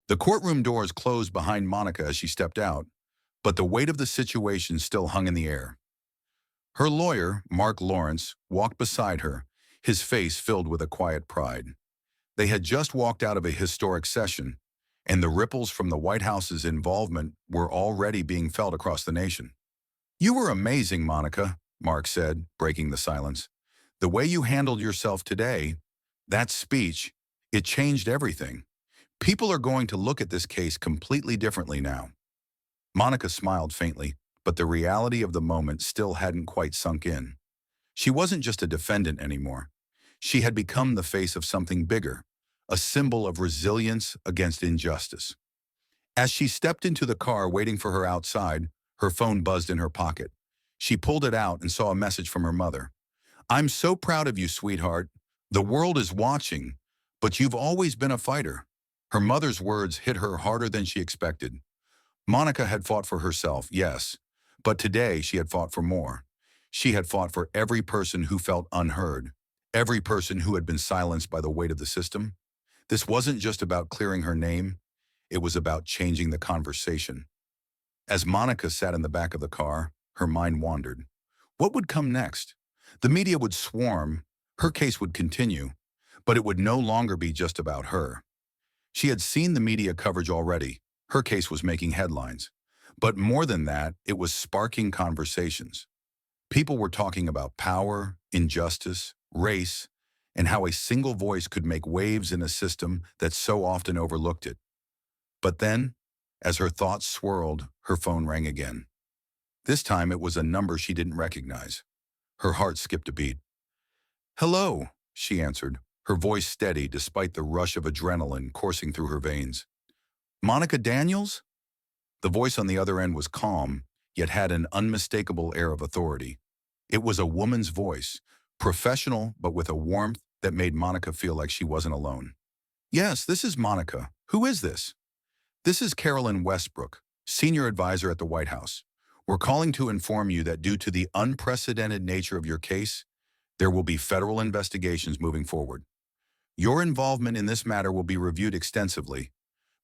The courtroom doors closed behind Monica as she stepped out, but the weight of the situation still hung in the air. Her lawyer, Mark Lawrence, walked beside her, his face filled with a quiet pride. They had just walked out of a historic session, and the ripples from the White House's involvement were already being felt across the nation. "You were amazing, Monica," Mark said, breaking the silence. "The way you handled yourself today, that speech, it changed everything. People are going to look at this case completely differently now." Monica smiled faintly, but the reality of the moment still hadn't quite sunk in. She wasn't just a defendant anymore. She had become the face of something bigger, a symbol of resilience against injustice. As she stepped into the car waiting for her outside, her phone buzzed in her pocket. She pulled it out and saw a message from her mother. "I'm so proud of you, sweetheart. The world is watching, but you've always been a fighter." Her mother's words hit her harder than she expected. Monica had fought for herself, yes, but today she had fought for more. She had fought for every person who felt unheard, every person who had been silenced by the weight of the system. This wasn't just about clearing her name, it was about changing the conversation. As Monica sat in the back of the car, her mind wandered. What would come next? The media would swarm, her case would continue, but it would no longer be just about her. She had seen the media coverage already. Her case was making headlines. But more than that, it was sparking conversations. People were talking about power, injustice, race, and how a single voice could make waves in a system that so often overlooked it. But then, as her thoughts swirled, her phone rang again. This time it was a number she didn't recognize. Her heart skipped a beat. "Hello," she answered, her voice steady despite the rush of adrenaline coursing through her veins. "Monica Daniels?" The voice on the other end was calm, yet had an unmistakable air of authority. It was a woman's voice, professional but with a warmth that made Monica feel like she wasn't alone. "Yes, this is Monica. Who is this?" "This is Carolyn Westbrook, senior advisor at the White House. We're calling to inform you that due to the unprecedented nature of your case, there will be federal investigations moving forward. Your involvement in this matter will be reviewed extensively,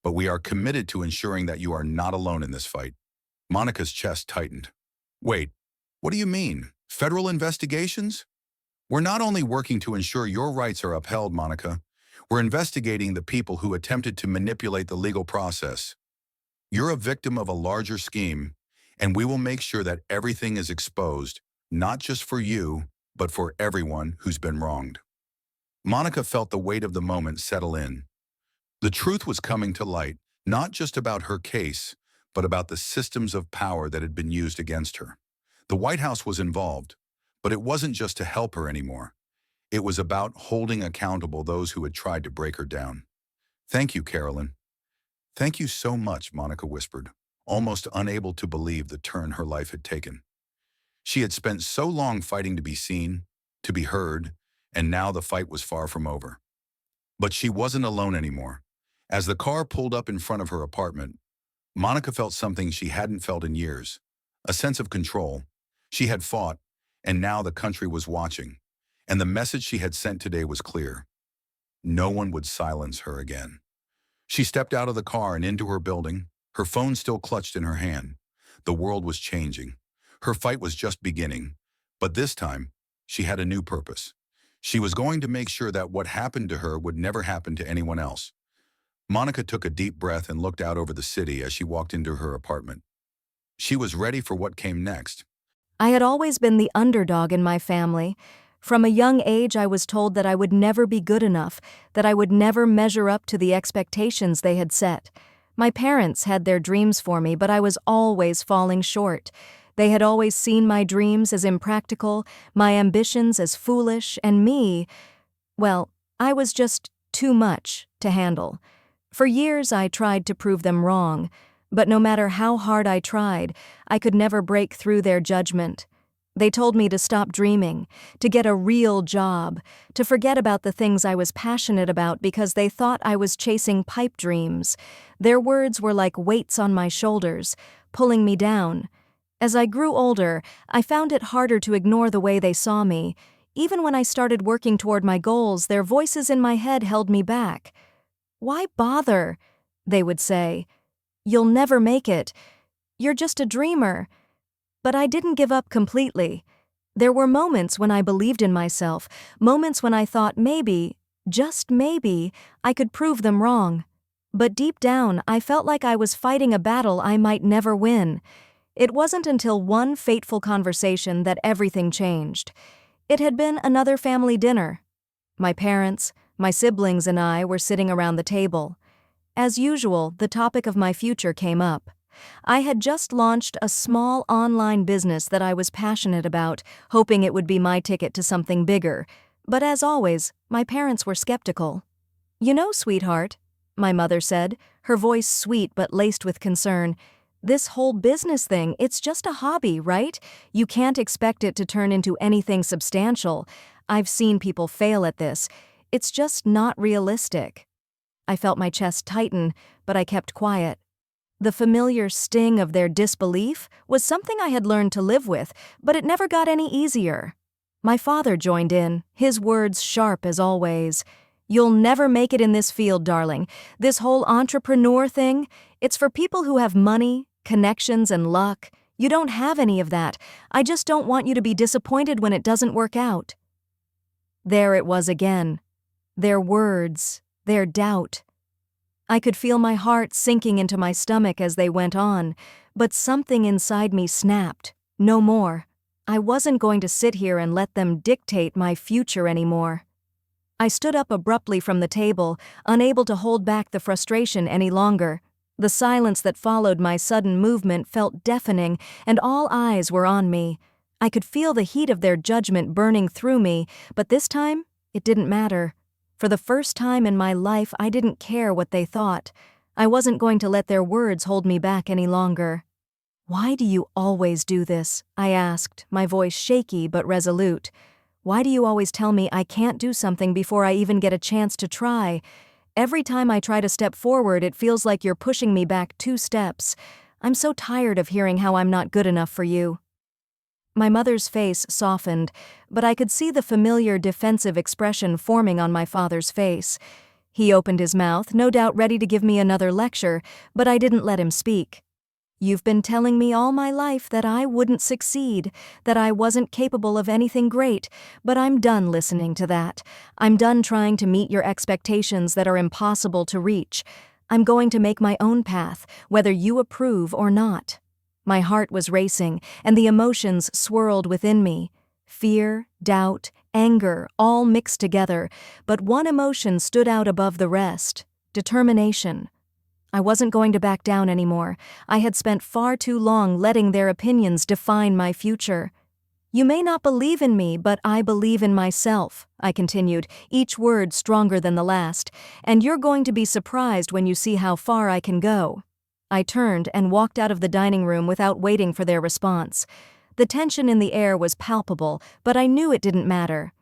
but we are committed to ensuring that you are not alone in this fight." Monica's chest tightened. "Wait, what do you mean? Federal investigations?" "We're not only working to ensure your rights are upheld, Monica. We're investigating the people who attempted to manipulate the legal process. You're a victim of a larger scheme, and we will make sure that everything is exposed, not just for you, but for everyone who's been wronged." Monica felt the weight of the moment settle in. The truth was coming to light, not just about her case, but about the systems of power that had been used against her. The White House was involved, but it wasn't just to help her anymore. It was about holding accountable those who had tried to break her down. "Thank you, Carolyn." "Thank you so much," Monica whispered, almost unable to believe the turn her life had taken. She had spent so long fighting to be seen, to be heard, and now the fight was far from over. But she wasn't alone anymore. As the car pulled up in front of her apartment, Monica felt something she hadn't felt in years, a sense of control. She had fought, and now the country was watching, and the message she had sent today was clear. No one would silence her again. She stepped out of the car and into her building, her phone still clutched in her hand. The world was changing. Her fight was just beginning, but this time, she had a new purpose. She was going to make sure that what happened to her would never happen to anyone else. Monica took a deep breath and looked out over the city as she walked into her apartment. She was ready for what came next. I had always been the underdog in my family. From a young age, I was told that I would never be good enough, that I would never measure up to the expectations they had set. My parents had their dreams for me, but I was always falling short. They had always seen my dreams as impractical, my ambitions as foolish, and me, well, I was just too much to handle. For years, I tried to prove them wrong, but no matter how hard I tried, I could never break through their judgment. They told me to stop dreaming, to get a real job, to forget about the things I was passionate about because they thought I was chasing pipe dreams. Their words were like weights on my shoulders, pulling me down. As I grew older, I found it harder to ignore the way they saw me. Even when I started working toward my goals, their voices in my head held me back. Why bother? They would say, "You'll never make it. You're just a dreamer." But I didn't give up completely. There were moments when I believed in myself, moments when I thought maybe, just maybe, I could prove them wrong. But deep down, I felt like I was fighting a battle I might never win. It wasn't until one fateful conversation that everything changed. It had been another family dinner. My parents, my siblings, and I were sitting around the table. As usual, the topic of my future came up. I had just launched a small online business that I was passionate about, hoping it would be my ticket to something bigger. But as always, my parents were skeptical. "You know, sweetheart," my mother said, her voice sweet but laced with concern, "this whole business thing, it's just a hobby, right? You can't expect it to turn into anything substantial. I've seen people fail at this. It's just not realistic." I felt my chest tighten, but I kept quiet. The familiar sting of their disbelief was something I had learned to live with, but it never got any easier. My father joined in, his words sharp as always. "You'll never make it in this field, darling. This whole entrepreneur thing, it's for people who have money, connections, and luck. You don't have any of that. I just don't want you to be disappointed when it doesn't work out." There it was again. Their words, their doubt. I could feel my heart sinking into my stomach as they went on, but something inside me snapped. No more. I wasn't going to sit here and let them dictate my future anymore. I stood up abruptly from the table, unable to hold back the frustration any longer. The silence that followed my sudden movement felt deafening, and all eyes were on me. I could feel the heat of their judgment burning through me, but this time, it didn't matter. For the first time in my life, I didn't care what they thought. I wasn't going to let their words hold me back any longer. "Why do you always do this?" I asked, my voice shaky but resolute. "Why do you always tell me I can't do something before I even get a chance to try? Every time I try to step forward, it feels like you're pushing me back 2 steps. I'm so tired of hearing how I'm not good enough for you." My mother's face softened, but I could see the familiar defensive expression forming on my father's face. He opened his mouth, no doubt ready to give me another lecture, but I didn't let him speak. "You've been telling me all my life that I wouldn't succeed, that I wasn't capable of anything great, but I'm done listening to that. I'm done trying to meet your expectations that are impossible to reach. I'm going to make my own path, whether you approve or not." My heart was racing, and the emotions swirled within me. Fear, doubt, anger, all mixed together, but one emotion stood out above the rest: determination. I wasn't going to back down anymore. I had spent far too long letting their opinions define my future. "You may not believe in me, but I believe in myself," I continued, each word stronger than the last, "and you're going to be surprised when you see how far I can go." I turned and walked out of the dining room without waiting for their response. The tension in the air was palpable, but I knew it didn't matter.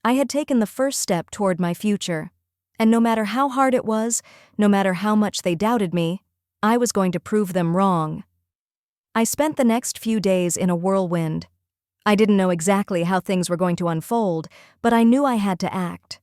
I had taken the first step toward my future. And no matter how hard it was, no matter how much they doubted me, I was going to prove them wrong. I spent the next few days in a whirlwind. I didn't know exactly how things were going to unfold, but I knew I had to act.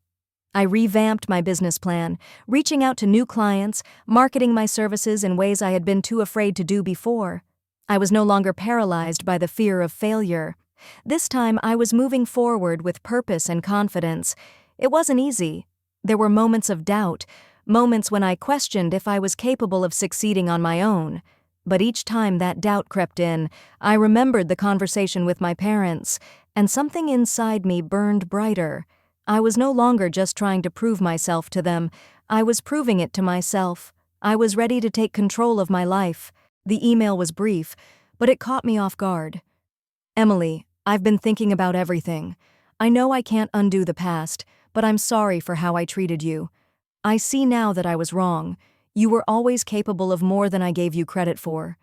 I revamped my business plan, reaching out to new clients, marketing my services in ways I had been too afraid to do before. I was no longer paralyzed by the fear of failure. This time I was moving forward with purpose and confidence. It wasn't easy. There were moments of doubt, moments when I questioned if I was capable of succeeding on my own. But each time that doubt crept in, I remembered the conversation with my parents, and something inside me burned brighter. I was no longer just trying to prove myself to them. I was proving it to myself. I was ready to take control of my life. The email was brief, but it caught me off guard. "Emily, I've been thinking about everything. I know I can't undo the past, but I'm sorry for how I treated you. I see now that I was wrong. You were always capable of more than I gave you credit for.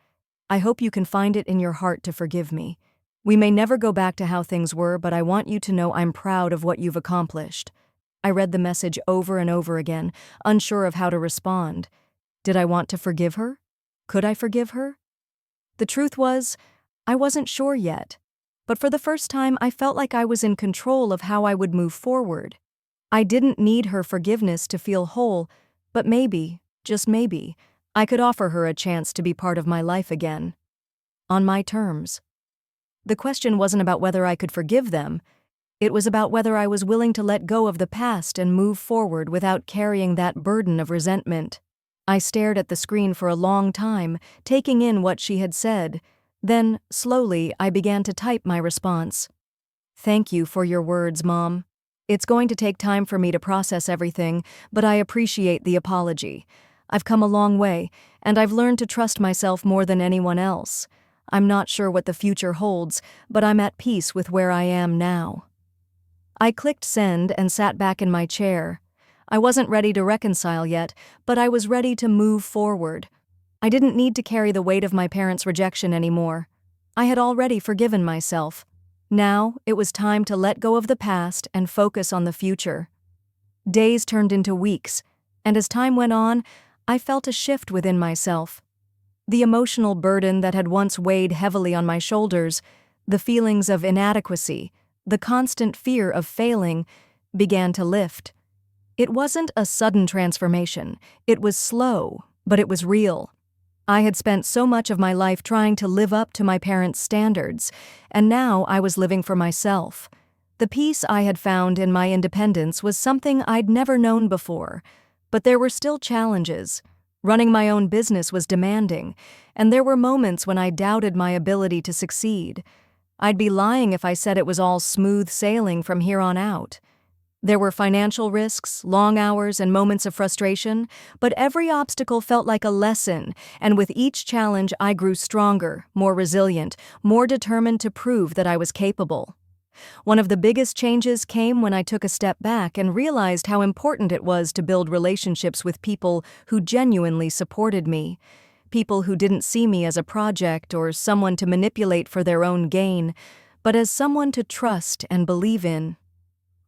I hope you can find it in your heart to forgive me. We may never go back to how things were, but I want you to know I'm proud of what you've accomplished." I read the message over and over again, unsure of how to respond. Did I want to forgive her? Could I forgive her? The truth was, I wasn't sure yet. But for the first time, I felt like I was in control of how I would move forward. I didn't need her forgiveness to feel whole, but maybe, just maybe, I could offer her a chance to be part of my life again. On my terms. The question wasn't about whether I could forgive them, it was about whether I was willing to let go of the past and move forward without carrying that burden of resentment. I stared at the screen for a long time, taking in what she had said. Then, slowly, I began to type my response. "Thank you for your words, Mom. It's going to take time for me to process everything, but I appreciate the apology. I've come a long way, and I've learned to trust myself more than anyone else. I'm not sure what the future holds, but I'm at peace with where I am now." I clicked send and sat back in my chair. I wasn't ready to reconcile yet, but I was ready to move forward. I didn't need to carry the weight of my parents' rejection anymore. I had already forgiven myself. Now, it was time to let go of the past and focus on the future. Days turned into weeks, and as time went on, I felt a shift within myself. The emotional burden that had once weighed heavily on my shoulders, the feelings of inadequacy, the constant fear of failing, began to lift. It wasn't a sudden transformation. It was slow, but it was real. I had spent so much of my life trying to live up to my parents' standards, and now I was living for myself. The peace I had found in my independence was something I'd never known before, but there were still challenges. Running my own business was demanding, and there were moments when I doubted my ability to succeed. I'd be lying if I said it was all smooth sailing from here on out. There were financial risks, long hours, and moments of frustration, but every obstacle felt like a lesson, and with each challenge I grew stronger, more resilient, more determined to prove that I was capable. One of the biggest changes came when I took a step back and realized how important it was to build relationships with people who genuinely supported me. People who didn't see me as a project or someone to manipulate for their own gain, but as someone to trust and believe in.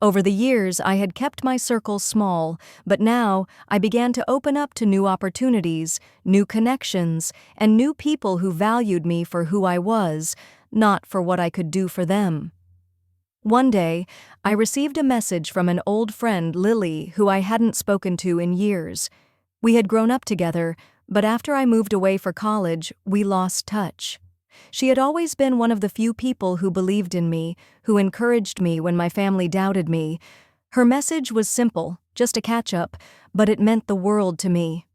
Over the years, I had kept my circle small, but now I began to open up to new opportunities, new connections, and new people who valued me for who I was, not for what I could do for them. One day, I received a message from an old friend, Lily, who I hadn't spoken to in years. We had grown up together, but after I moved away for college, we lost touch. She had always been one of the few people who believed in me, who encouraged me when my family doubted me. Her message was simple, just a catch-up, but it meant the world to me.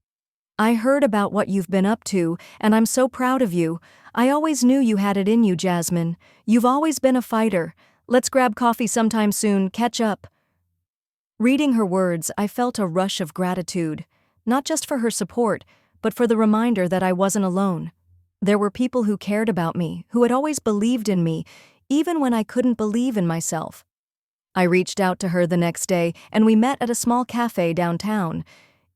"I heard about what you've been up to, and I'm so proud of you. I always knew you had it in you, Jasmine. You've always been a fighter. Let's grab coffee sometime soon, catch up." Reading her words, I felt a rush of gratitude, not just for her support, but for the reminder that I wasn't alone. There were people who cared about me, who had always believed in me, even when I couldn't believe in myself. I reached out to her the next day, and we met at a small cafe downtown.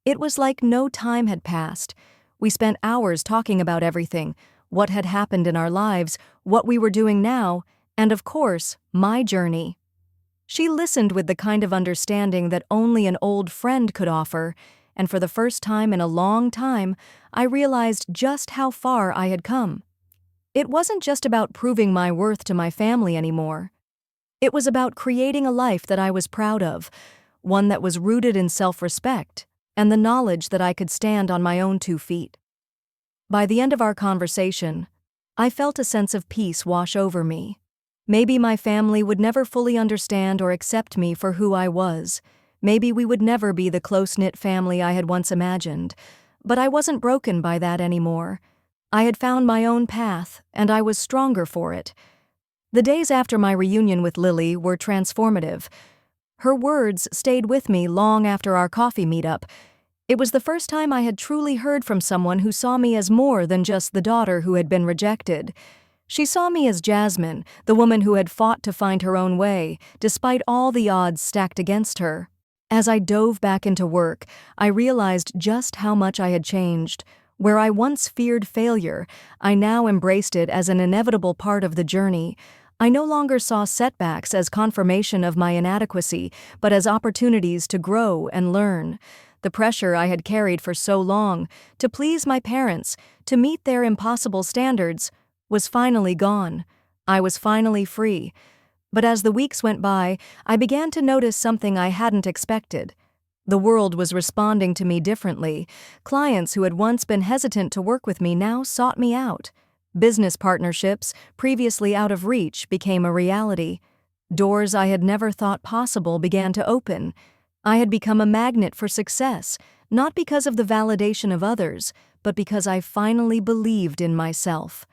It was like no time had passed. We spent hours talking about everything, what had happened in our lives, what we were doing now, and of course, my journey. She listened with the kind of understanding that only an old friend could offer, and for the first time in a long time, I realized just how far I had come. It wasn't just about proving my worth to my family anymore. It was about creating a life that I was proud of, one that was rooted in self-respect, and the knowledge that I could stand on my own 2 feet. By the end of our conversation, I felt a sense of peace wash over me. Maybe my family would never fully understand or accept me for who I was. Maybe we would never be the close-knit family I had once imagined, but I wasn't broken by that anymore. I had found my own path, and I was stronger for it. The days after my reunion with Lily were transformative. Her words stayed with me long after our coffee meetup. It was the first time I had truly heard from someone who saw me as more than just the daughter who had been rejected. She saw me as Jasmine, the woman who had fought to find her own way, despite all the odds stacked against her. As I dove back into work, I realized just how much I had changed. Where I once feared failure, I now embraced it as an inevitable part of the journey. I no longer saw setbacks as confirmation of my inadequacy, but as opportunities to grow and learn. The pressure I had carried for so long, to please my parents, to meet their impossible standards, was finally gone. I was finally free. But as the weeks went by, I began to notice something I hadn't expected. The world was responding to me differently. Clients who had once been hesitant to work with me now sought me out. Business partnerships, previously out of reach, became a reality. Doors I had never thought possible began to open. I had become a magnet for success, not because of the validation of others, but because I finally believed in myself.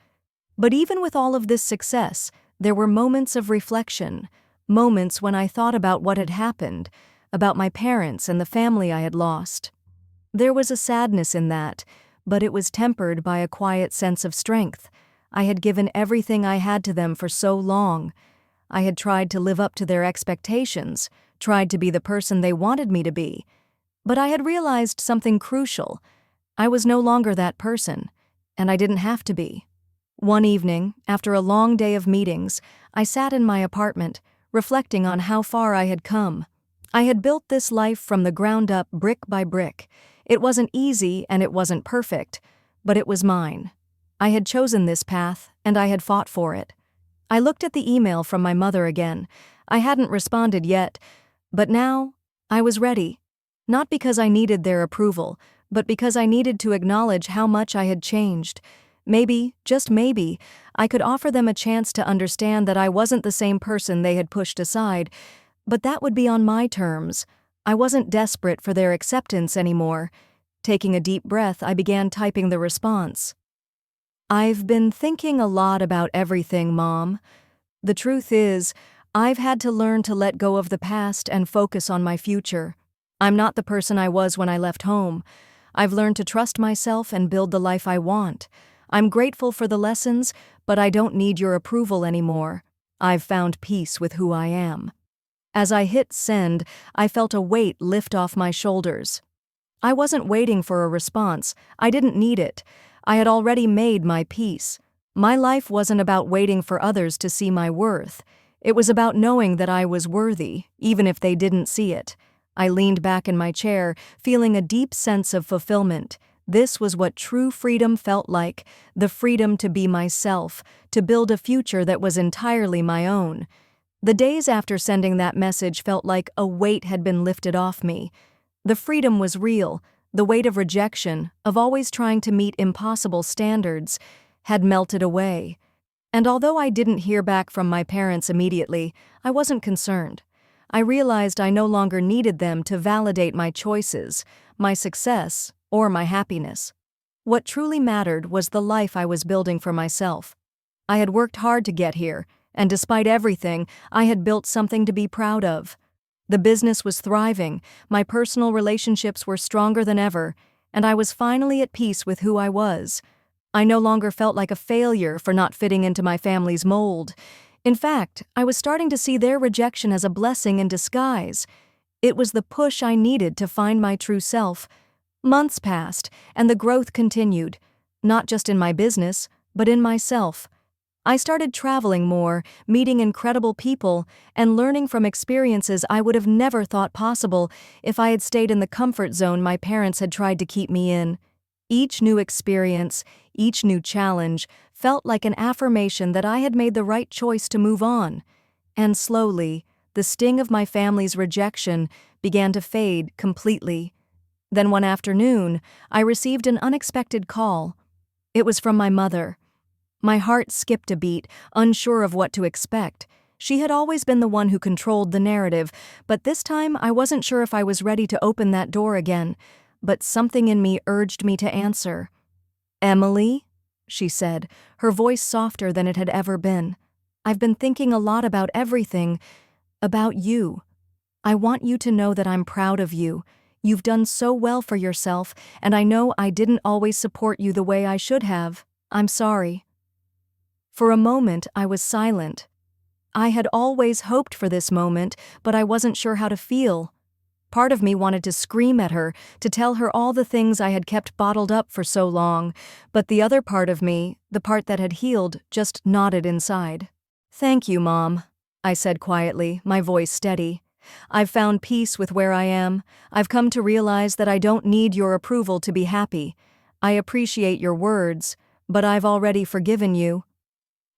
But even with all of this success, there were moments of reflection, moments when I thought about what had happened, about my parents and the family I had lost. There was a sadness in that, but it was tempered by a quiet sense of strength. I had given everything I had to them for so long. I had tried to live up to their expectations, tried to be the person they wanted me to be. But I had realized something crucial. I was no longer that person, and I didn't have to be. One evening, after a long day of meetings, I sat in my apartment, reflecting on how far I had come. I had built this life from the ground up, brick by brick. It wasn't easy and it wasn't perfect, but it was mine. I had chosen this path, and I had fought for it. I looked at the email from my mother again. I hadn't responded yet, but now I was ready. Not because I needed their approval, but because I needed to acknowledge how much I had changed. Maybe, just maybe, I could offer them a chance to understand that I wasn't the same person they had pushed aside, but that would be on my terms. I wasn't desperate for their acceptance anymore. Taking a deep breath, I began typing the response. I've been thinking a lot about everything, Mom. The truth is, I've had to learn to let go of the past and focus on my future. I'm not the person I was when I left home. I've learned to trust myself and build the life I want. I'm grateful for the lessons, but I don't need your approval anymore. I've found peace with who I am. As I hit send, I felt a weight lift off my shoulders. I wasn't waiting for a response. I didn't need it. I had already made my peace. My life wasn't about waiting for others to see my worth. It was about knowing that I was worthy, even if they didn't see it. I leaned back in my chair, feeling a deep sense of fulfillment. This was what true freedom felt like, the freedom to be myself, to build a future that was entirely my own. The days after sending that message felt like a weight had been lifted off me. The freedom was real. The weight of rejection, of always trying to meet impossible standards, had melted away. And although I didn't hear back from my parents immediately, I wasn't concerned. I realized I no longer needed them to validate my choices, my success, or my happiness. What truly mattered was the life I was building for myself. I had worked hard to get here, and despite everything, I had built something to be proud of. The business was thriving, my personal relationships were stronger than ever, and I was finally at peace with who I was. I no longer felt like a failure for not fitting into my family's mold. In fact, I was starting to see their rejection as a blessing in disguise. It was the push I needed to find my true self. Months passed, and the growth continued, not just in my business, but in myself. I started traveling more, meeting incredible people, and learning from experiences I would have never thought possible if I had stayed in the comfort zone my parents had tried to keep me in. Each new experience, each new challenge, felt like an affirmation that I had made the right choice to move on. And slowly, the sting of my family's rejection began to fade completely. Then one afternoon, I received an unexpected call. It was from my mother. My heart skipped a beat, unsure of what to expect. She had always been the one who controlled the narrative, but this time I wasn't sure if I was ready to open that door again. But something in me urged me to answer. "Emily?" she said, her voice softer than it had ever been. "I've been thinking a lot about everything, about you. I want you to know that I'm proud of you. You've done so well for yourself, and I know I didn't always support you the way I should have. I'm sorry." For a moment, I was silent. I had always hoped for this moment, but I wasn't sure how to feel. Part of me wanted to scream at her, to tell her all the things I had kept bottled up for so long, but the other part of me, the part that had healed, just nodded inside. "Thank you, Mom," I said quietly, my voice steady. "I've found peace with where I am. I've come to realize that I don't need your approval to be happy. I appreciate your words, but I've already forgiven you."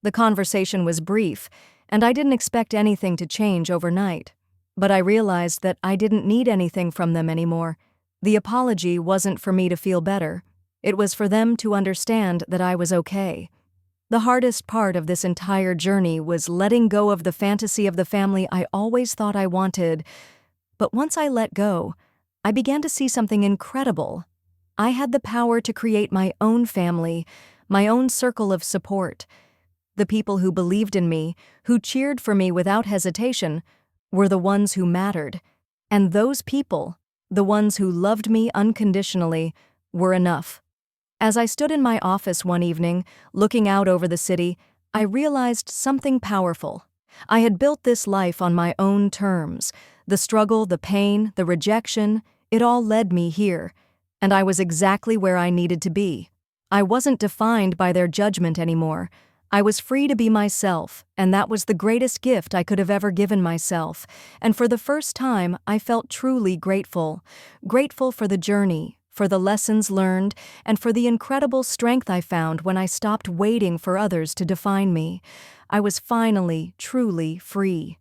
The conversation was brief, and I didn't expect anything to change overnight. But I realized that I didn't need anything from them anymore. The apology wasn't for me to feel better. It was for them to understand that I was okay. The hardest part of this entire journey was letting go of the fantasy of the family I always thought I wanted. But once I let go, I began to see something incredible. I had the power to create my own family, my own circle of support. The people who believed in me, who cheered for me without hesitation, were the ones who mattered. And those people, the ones who loved me unconditionally, were enough. As I stood in my office one evening, looking out over the city, I realized something powerful. I had built this life on my own terms. The struggle, the pain, the rejection, it all led me here. And I was exactly where I needed to be. I wasn't defined by their judgment anymore. I was free to be myself, and that was the greatest gift I could have ever given myself. And for the first time, I felt truly grateful. Grateful for the journey, for the lessons learned, and for the incredible strength I found when I stopped waiting for others to define me. I was finally, truly free.